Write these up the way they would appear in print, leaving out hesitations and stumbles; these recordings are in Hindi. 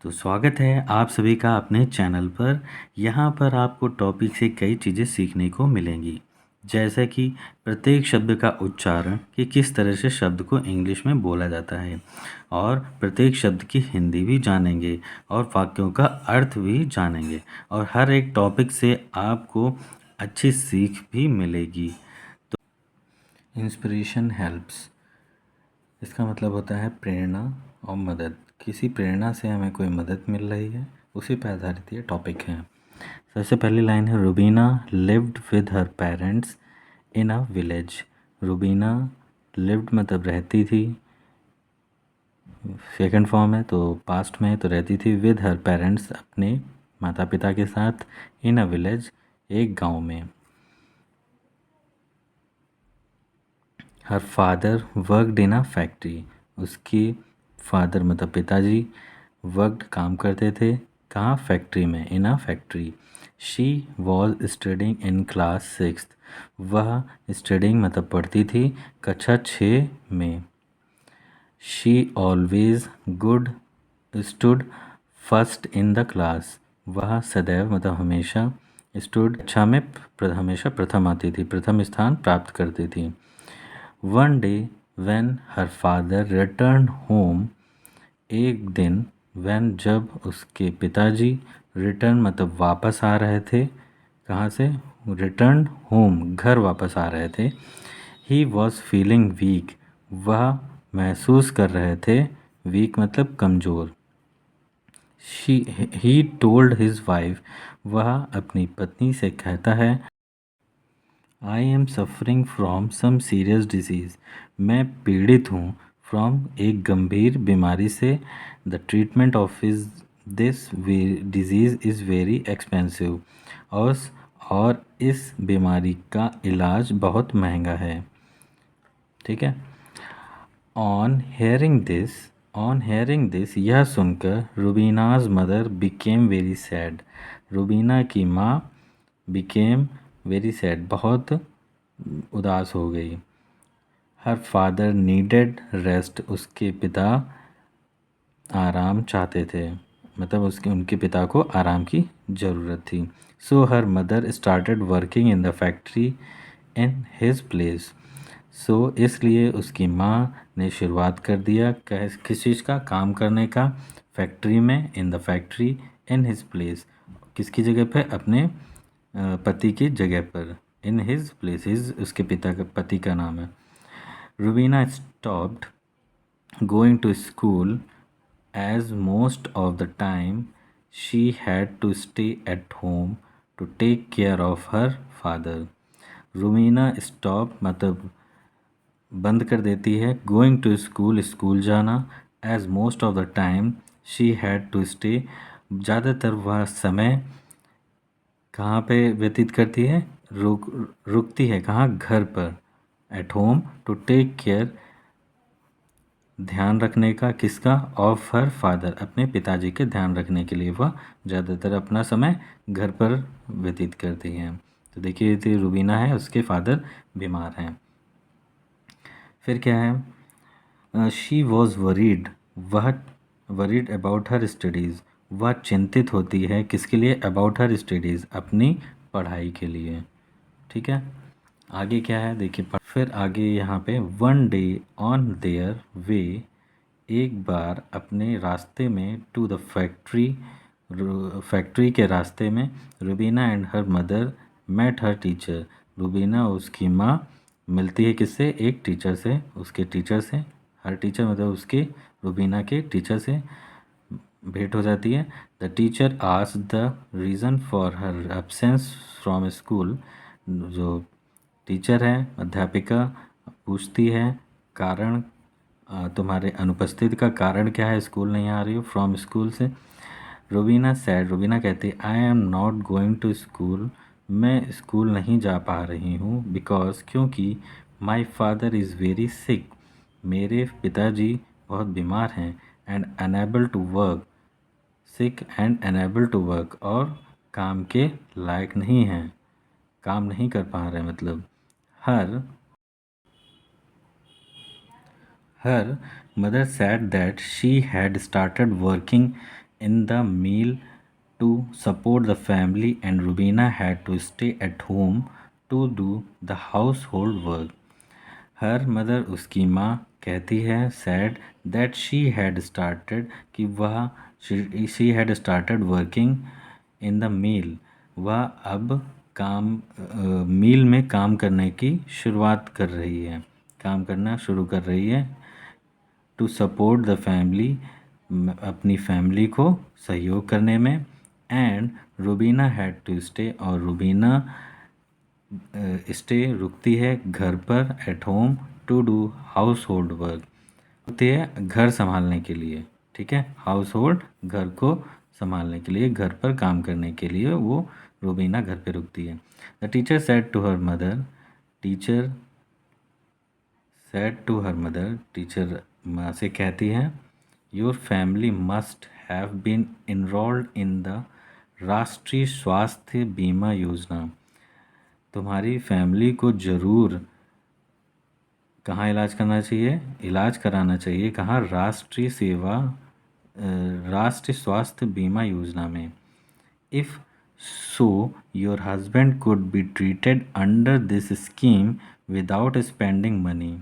तो स्वागत है आप सभी का अपने चैनल पर। यहाँ पर आपको टॉपिक से कई चीज़ें सीखने को मिलेंगी, जैसे कि प्रत्येक शब्द का उच्चारण कि किस तरह से शब्द को इंग्लिश में बोला जाता है, और प्रत्येक शब्द की हिंदी भी जानेंगे और वाक्यों का अर्थ भी जानेंगे, और हर एक टॉपिक से आपको अच्छी सीख भी मिलेगी। तो इंस्पिरेशन हेल्प्स, इसका मतलब होता है प्रेरणा और मदद। किसी प्रेरणा से हमें कोई मदद मिल रही है, उसी पर आधारित ये टॉपिक है। सबसे पहली लाइन है, Rubina lived with her parents in a village. Rubina lived मतलब रहती थी, सेकंड फॉर्म है तो पास्ट में है, तो रहती थी विद हर पेरेंट्स अपने माता पिता के साथ, इन अ विलेज एक गांव में। Her father worked in a factory, उसकी फादर मतलब पिताजी वर्कड काम करते थे, कहाँ, फैक्ट्री में, in a factory. She was studying in class sixth, वह स्टडिंग मतलब पढ़ती थी कक्षा 6 में। She always good stood first in the class, वह सदैव मतलब हमेशा स्टूड कक्षा में हमेशा प्रथम आती थी, प्रथम स्थान प्राप्त करती थी। One day when her father return home, एक दिन when जब उसके पिताजी रिटर्न मतलब वापस आ रहे थे, कहाँ से, रिटर्न होम घर वापस आ रहे थे। ही वॉज फीलिंग वीक, वह महसूस कर रहे थे, वीक मतलब कमज़ोर। ही टोल्ड हिज वाइफ, वह अपनी पत्नी से कहता है, I am suffering from some serious disease, मैं पीड़ित हूँ, फ्रॉम एक गंभीर बीमारी से। The treatment of is this disease is very expensive, और इस बीमारी का इलाज बहुत महंगा है। ठीक है। ऑन हेयरिंग दिस यह सुनकर Rubina's mother became very sad, Rubina की माँ बिकेम वेरी सैड बहुत उदास हो गई। हर फादर नीडेड रेस्ट, उसके पिता आराम चाहते थे, मतलब उनके पिता को आराम की ज़रूरत थी। So her mother started working in the factory in his place, so इसलिए उसकी माँ ने शुरुआत कर दिया किस चीज़ का, काम करने का, फैक्ट्री में, इन the factory, in his place किसकी जगह पे, अपने पति की जगह पर, इन हिज प्लेस, हिज उसके पिता का, पति का नाम है। Rubina stopped going to school as most of the time she had to stay at home to take care of her father. Rumina stop मतलब बंद कर देती है, गोइंग टू स्कूल स्कूल जाना, as most of the time she had to stay, ज़्यादातर वह समय कहाँ पे व्यतीत करती है, रुकती है कहाँ, घर पर, at home, to take care ध्यान रखने का, किसका, ऑफ हर फादर अपने पिताजी के ध्यान रखने के लिए वह ज़्यादातर अपना समय घर पर व्यतीत करती हैं। तो देखिए ये रुबीना है, उसके फादर बीमार हैं। फिर क्या है, शी वॉज वरीड, वह वरीड अबाउट हर स्टडीज़, वह चिंतित होती है किसके लिए, अबाउट हर स्टडीज़ अपनी पढ़ाई के लिए। ठीक है। आगे क्या है देखिए, फिर आगे यहाँ पे, one day on their way, एक बार अपने रास्ते में, टू द फैक्ट्री, फैक्ट्री के रास्ते में, Rubina and her mother met her teacher, Rubina उसकी माँ मिलती है किससे, एक टीचर से, उसके टीचर से, हर टीचर मतलब उसके, रुबीना के टीचर से भेंट हो जाती है। The teacher asked the reason for her absence from school, जो टीचर है, अध्यापिका पूछती है कारण, तुम्हारे अनुपस्थिति का कारण क्या है, स्कूल नहीं आ रही हो, फ्रॉम स्कूल से। रुबीना सैड, रुबीना कहती है, I am not going to school, मैं स्कूल नहीं जा पा रही हूँ, बिकॉज क्योंकि, my father is very sick, मेरे पिताजी बहुत बीमार हैं, and unable to work, sick and unable to work, और काम के लायक नहीं हैं, काम नहीं कर पा रहे, मतलब her mother said that she had started working in the meal to support the family, and Rubina had to stay at home to do the household work. Her mother, उसकी माँ कहती है, said that she had started कि वह she had started working in the meal, वह अब मील में काम करने की शुरुआत कर रही है, काम करना शुरू कर रही है। टू सपोर्ट द फैमिली, अपनी फैमिली को सहयोग करने में। And Rubina had to stay, और रूबीना स्टे रुकती है घर पर, at home to do household work, रुकती है घर संभालने के लिए। ठीक है, हाउस होल्ड घर को संभालने के लिए, घर पर काम करने के लिए वो रूबीना घर पे रुकती है। The teacher said to her mother, teacher said to her mother, teacher माँ से कहती है, your family must have been enrolled in the Rashtriya Swasthya बीमा योजना, तुम्हारी फैमिली को ज़रूर कहाँ इलाज करना चाहिए, इलाज कराना चाहिए कहाँ, राष्ट्रीय स्वास्थ्य बीमा योजना में। If so your husband could be treated under this scheme without spending money.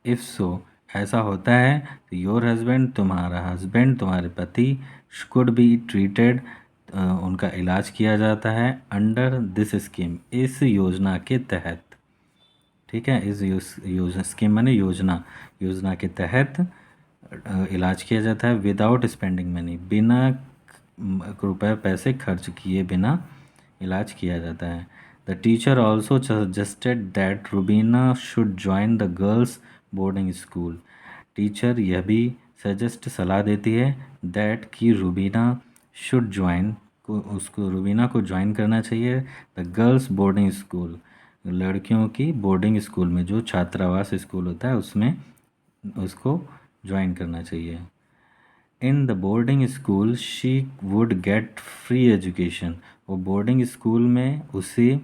If so, ऐसा होता है, योर हस्बैंड, तुम्हारा हस्बैंड, तुम्हारे पति, शुड बी ट्रीटेड, उनका इलाज किया जाता है, अंडर दिस स्कीम, इस योजना के तहत। ठीक है, इस योजना, स्कीम माने योजना, योजना के तहत इलाज किया जाता है, विदाउट स्पेंडिंग मनी, बिना रुपये पैसे खर्च किए बिना इलाज किया जाता है। The teacher also suggested that Rubina should join the girls boarding school, teacher यह भी सजेस्ट, सलाह देती है, दैट कि रूबीना शुड ज्वाइन, को उसको रूबीना को ज्वाइन करना चाहिए, द गर्ल्स बोर्डिंग स्कूल, लड़कियों की बोर्डिंग स्कूल में, जो छात्रावास स्कूल होता है उसमें उसको ज्वाइन करना चाहिए। In the boarding school she would get free education, वो बोर्डिंग स्कूल में उसे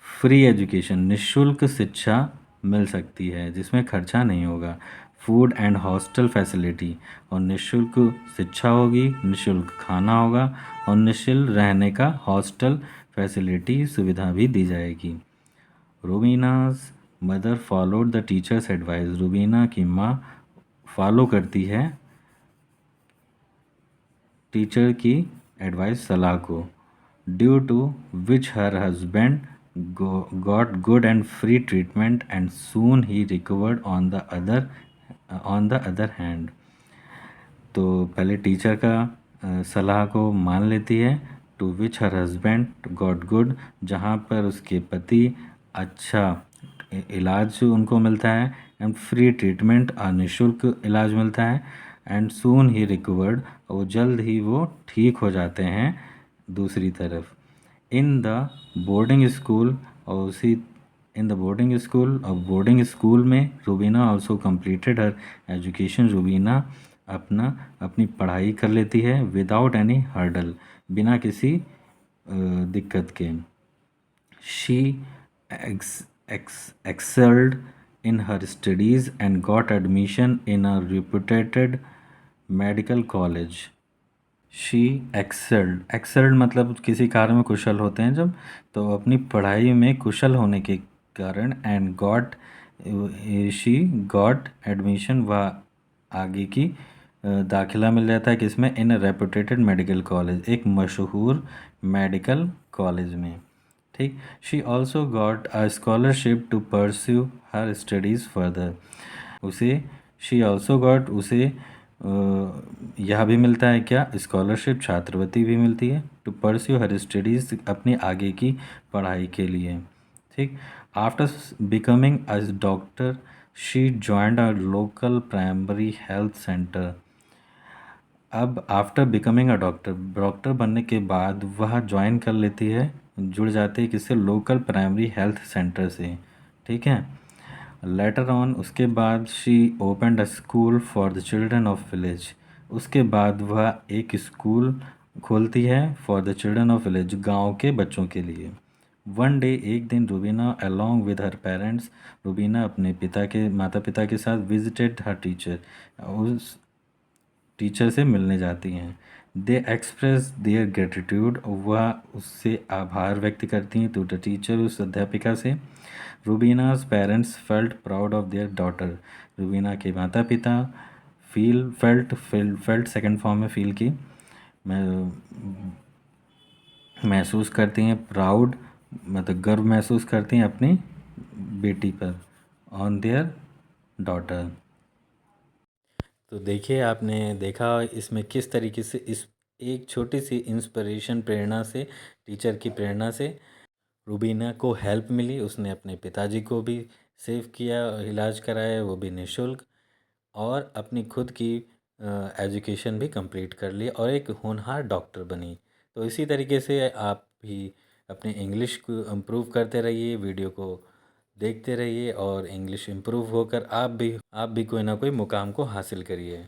फ्री एजुकेशन, निःशुल्क शिक्षा मिल सकती है, जिसमें खर्चा नहीं होगा। फूड एंड हॉस्टल फैसिलिटी, और निःशुल्क शिक्षा होगी, निःशुल्क खाना होगा, और निःशुल्क रहने का हॉस्टल फैसिलिटी, सुविधा भी दी जाएगी। Rubina's mother followed the teacher's advice, Rubina की माँ फॉलो करती है टीचर की एडवाइस, सलाह को। Due to which her husband got good and free treatment and soon ही recovered on the other hand, तो पहले टीचर का सलाह को मान लेती है। To which her husband got good, जहाँ पर उसके पति अच्छा इलाज उनको मिलता है, एंड फ्री ट्रीटमेंट, निःशुल्क इलाज मिलता है, एंड सून ही रिकवर्ड, और जल्द ही वो ठीक हो जाते हैं। दूसरी तरफ इन द बोर्डिंग स्कूल, और उसी इन द बोर्डिंग स्कूल, और बोर्डिंग स्कूल में रूबीना ऑल्सो कम्प्लीटेड हर एजुकेशन, रूबीना अपनी पढ़ाई कर लेती है, विदाउट एनी हर्डल, बिना किसी दिक्कत के। She excelled in her studies and got admission in a reputed medical college. She excelled मतलब किसी कार्य में कुशल होते हैं जब, तो अपनी पढ़ाई में कुशल होने के कारण, and got, she got admission, वह आगे की दाखिला मिल जाता है किसमें, इन रेपुटेटेड मेडिकल कॉलेज, एक मशहूर मेडिकल कॉलेज में। ठीक, she also got a scholarship to pursue her studies further, उसे शी ऑल्सो गॉट, उसे यह भी मिलता है क्या, स्कॉलरशिप, छात्रवृत्ति भी मिलती है, टू परस्यू हर स्टडीज़, अपनी आगे की पढ़ाई के लिए। ठीक, after becoming a doctor she joined a local primary health centre, अब आफ्टर बिकमिंग अ डॉक्टर बनने के बाद वह ज्वाइन कर लेती है, जुड़ जाती है किससे, लोकल प्राइमरी हेल्थ सेंटर से। ठीक है, लेटर ऑन, उसके बाद she opened a school for the children of village, उसके बाद वह एक स्कूल खोलती है for the children of village, गांव के बच्चों के लिए। वन डे, एक दिन, Rubina along with her parents, Rubina अपने माता पिता के साथ विजिटेड हर टीचर, उस टीचर से मिलने जाती हैं। दे एक्सप्रेस देयर ग्रेटिट्यूड, वह उससे आभार व्यक्त करती हैं, टू द टीचर, उस अध्यापिका से। Rubina's parents felt proud of their daughter, Rubina के माता पिता फेल्ट सेकंड फॉर्म में फील की, मैं महसूस करती हैं, प्राउड मतलब गर्व महसूस करती हैं अपनी बेटी पर, ऑन देयर डॉटर। तो देखिए, आपने देखा इसमें किस तरीके से इस एक छोटी सी इंस्पिरेशन प्रेरणा से, टीचर की प्रेरणा से रूबीना को हेल्प मिली। उसने अपने पिताजी को भी सेव किया, इलाज कराया, वो भी निःशुल्क, और अपनी खुद की एजुकेशन भी कंप्लीट कर ली और एक होनहार डॉक्टर बनी। तो इसी तरीके से आप भी अपने इंग्लिश को इम्प्रूव करते रहिए, वीडियो को देखते रहिए और इंग्लिश इम्प्रूव होकर आप भी कोई ना कोई मुकाम को हासिल करिए।